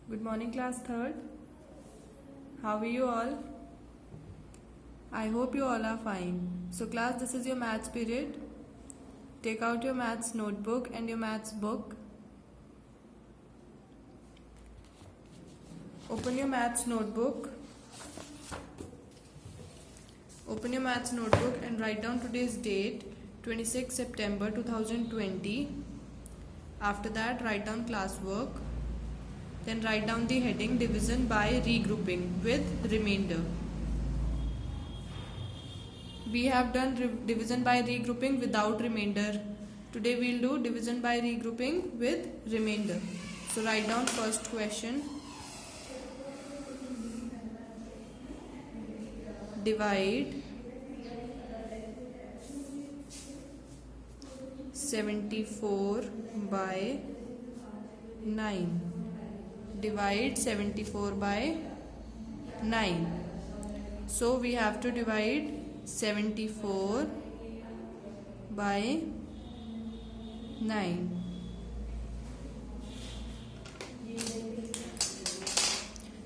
Good morning, class 3rd. How are you all? I hope you all are fine. So class, this is your maths period. Take out your maths notebook and your maths book. Open your maths notebook. Open your maths notebook and write down today's date, 26 September 2020. After that, write down classwork. Then write down the heading division by regrouping with remainder. We have done division by regrouping without remainder. Today we will do division by regrouping with remainder. So write down first question. Divide 74 by 9. Divide 74 by 9. So we have to divide 74 by 9.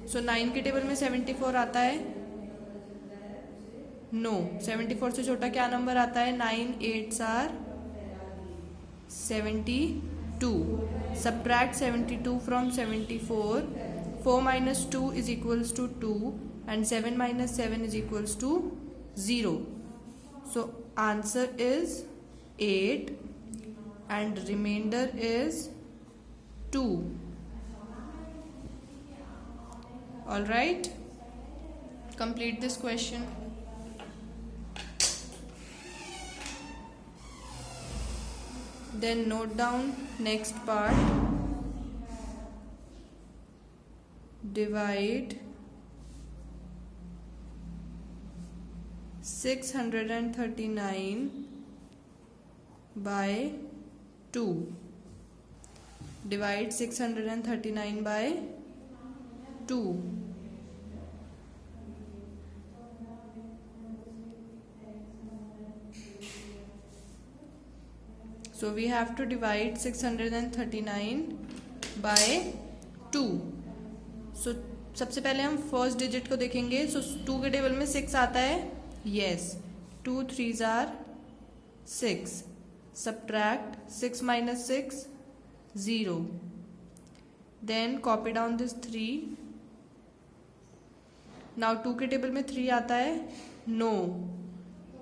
So 9 के table में 74 आता है? No 74 से छोटा क्या number आता है? 9 8s are 72. Subtract 72 from 74. 4 minus 2 is equals to 2 and 7 minus 7 is equals to 0. So answer is 8 and remainder is 2. Alright, complete this question. Then note down next part. Divide 639 by 2. Divide 639 by 2. So we have to divide 639 by 2. So सबसे पहले हम first digit को देखेंगे. सो 2 के table में 6 आता है. Yes 2 3s are 6. Subtract 6 minus 6 0. Then copy down this 3. Now 2 के टेबल में 3 आता है? नो.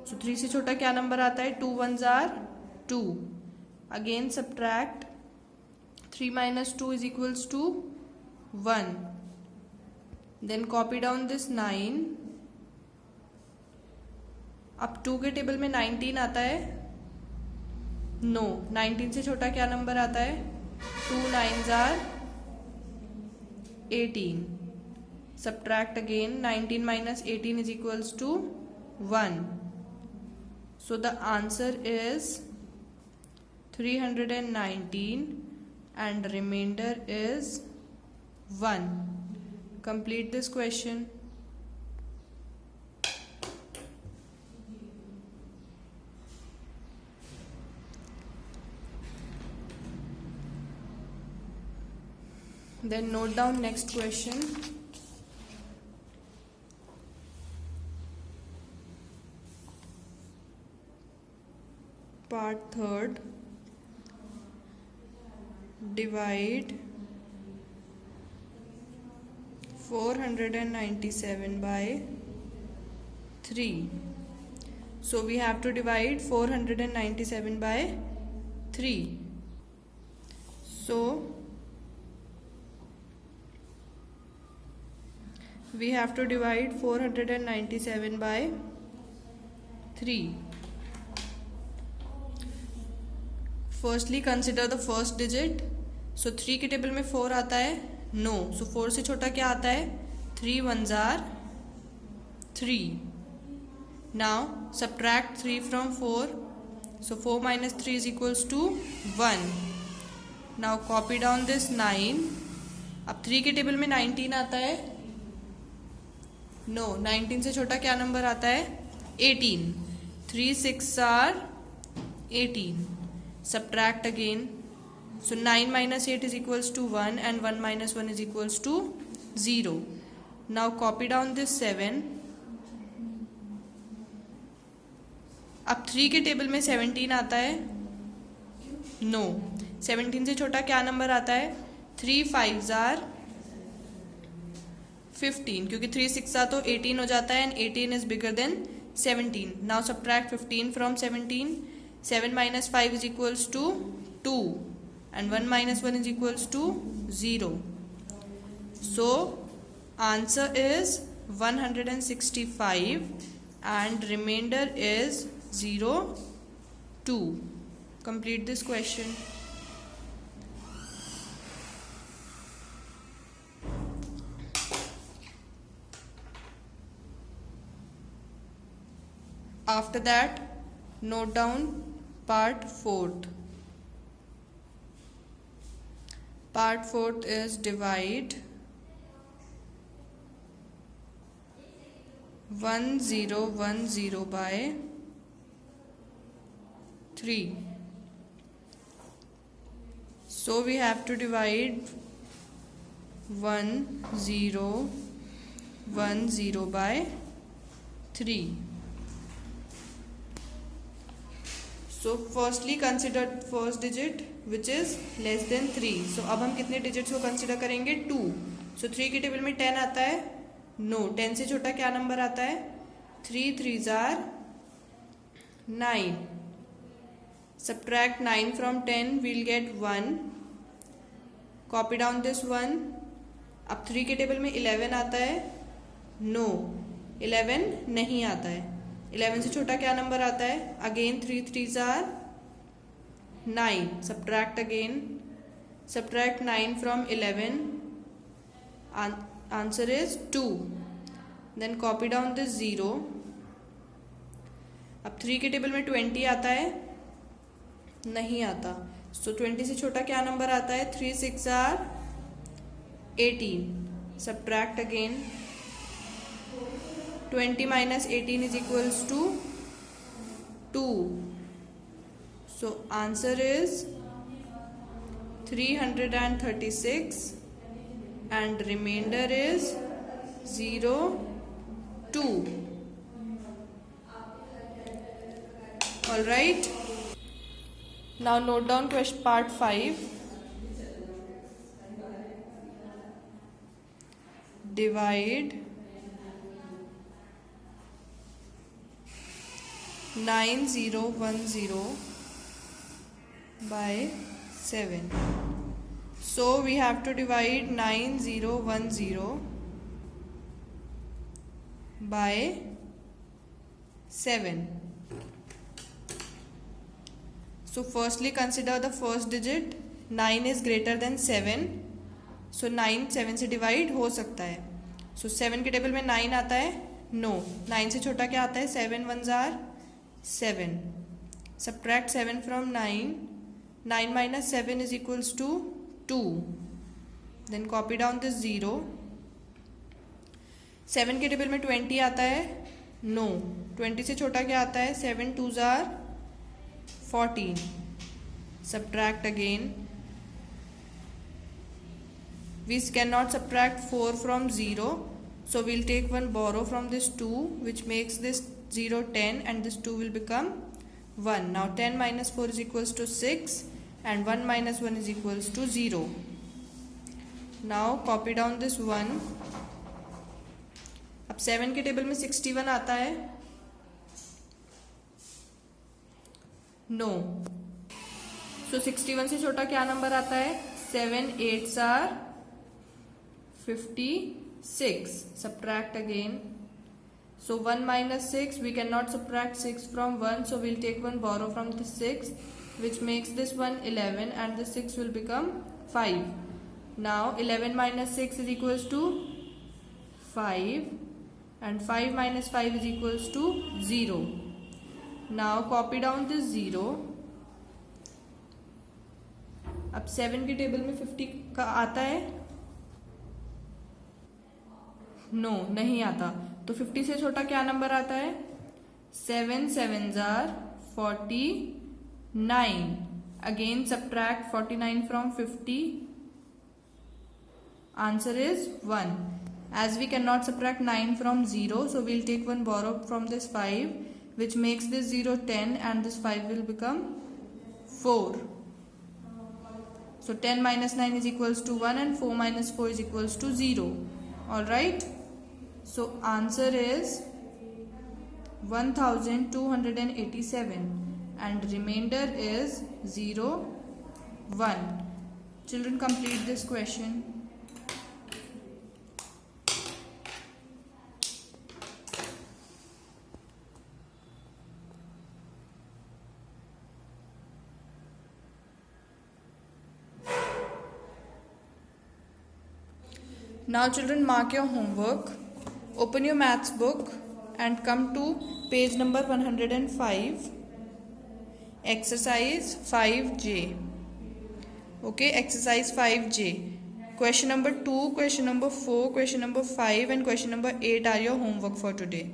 सो 3 से छोटा क्या नंबर आता है? 2 1s are 2. Again subtract 3 minus 2 is equals to 1. Then copy down this 9. अब 2 के टेबल में 19 आता है? नो 19 से छोटा क्या नंबर आता है? 2 9s are 18. Subtract again 19 minus 18 is equals to 1. So the answer is 319 and remainder is 1. Complete this question. Then note down next question. Part 3rd. Divide 497 by 3. So we have to divide 497 by 3. So we have to divide 497 by 3. Firstly consider the first digit. So 3 के table में 4 आता है? No. सो 4 से छोटा क्या आता है? 3 1s are 3. Now subtract 3 from 4. So 4 minus 3 is equals to 1. Now copy down this 9. अब 3 के टेबल में 19 आता है? नो 19 से छोटा क्या नंबर आता है? 18. 3 6s are 18. Subtract again So 9 minus 8 is equals to 1 and 1 minus 1 is equals to 0. Now copy down this 7. अब 3 के टेबल में 17 आता है? नो. 17 से छोटा क्या नंबर आता है? 3 5s are 15, क्योंकि 3 6 तो 18 हो जाता है, and 18 is bigger than 17. Now subtract 15 from 17. 7 minus 5 is equals to 2 and 1 minus 1 is equals to 0. So answer is 165 and remainder is 0 2. Complete this question. After that, note down part 4th. Part 4th is divide 1010 by 3. So we have to divide 1010 by 3. So firstly consider first digit which is less than 3. So अब हम कितने digits को consider करेंगे? 2. So 3 के table में 10 आता है? No. 10 से छोटा क्या नंबर आता है? 3 3s are 9. Subtract 9 from 10, we'll get 1. Copy down this 1. अब 3 के टेबल में 11 आता है? No. 11 नहीं आता है. 11 से छोटा क्या नंबर आता है? Again 3 3s are 9. Subtract again. Subtract 9 from 11. Answer is 2. Then copy down this 0. अब 3 के टेबल में 20 आता है? नहीं आता. So 20 से छोटा क्या नंबर आता है? 3 6 are 18. Subtract again. 20 minus 18 is equals to 2. So answer is 336 and remainder is 0 2. Alright. Now note down question part 5. Divide 9010 by 7. So we have to divide 9010 by 7. So firstly consider the first digit. 9 is greater than 7. So 9 7 से divide हो सकता है. So 7 के table में 9 आता है? No. 9 से छोटा क्या आता है? 7 1s are 7. Subtract 7 from 9. 9 minus 7 is equals to 2. Then copy down this 0. 7 के टेबल में 20 आता है? No. 20 से छोटा क्या आता है? 7 2s are 14. Subtract again. We cannot subtract 4 from 0. So we'll take one borrow from this 2, which makes this 0 10 and this 2 will become 1. Now 10 minus 4 is equals to 6 and 1 minus 1 is equals to 0. Now copy down this 1. अब 7 के table में 61 आता है? No. So 61 से छोटा क्या number आता है? 7 8s are 56. Subtract again. So 1 minus 6, we cannot subtract 6 from 1, so we'll take one borrow from the 6, which makes this one 11 and the 6 will become 5. Now 11 minus 6 is equals to 5 and 5 minus 5 is equals to 0. Now copy down this 0. अब 7 के table में 50 का आता है? No, नहीं आता. तो 50 से छोटा क्या नंबर आता है? 7 7s are 49. Again subtract 49 from 50. Answer is 1. As we cannot subtract 9 from 0, so we'll take one borrowed from this 5, which makes this 0 10 and this 5 will become 4. So 10 minus 9 is equals to 1 and 4 minus 4 is equals to 0. Alright. So answer is 1287 and remainder is 0, 1. Children, complete this question. Now children, mark your homework. Open your maths book and come to page number 105. Exercise 5J. Okay, exercise 5J. Question number 2, question number 4, question number 5 and question number 8 are your homework for today.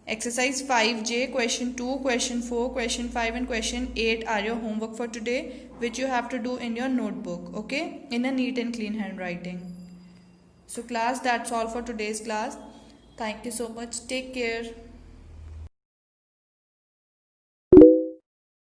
Exercise 5J, question 2, question 4, question 5 and question 8 are your homework for today, which you have to do in your notebook, okay, in a neat and clean handwriting. So class, that's all for today's class. Thank you so much. Take care.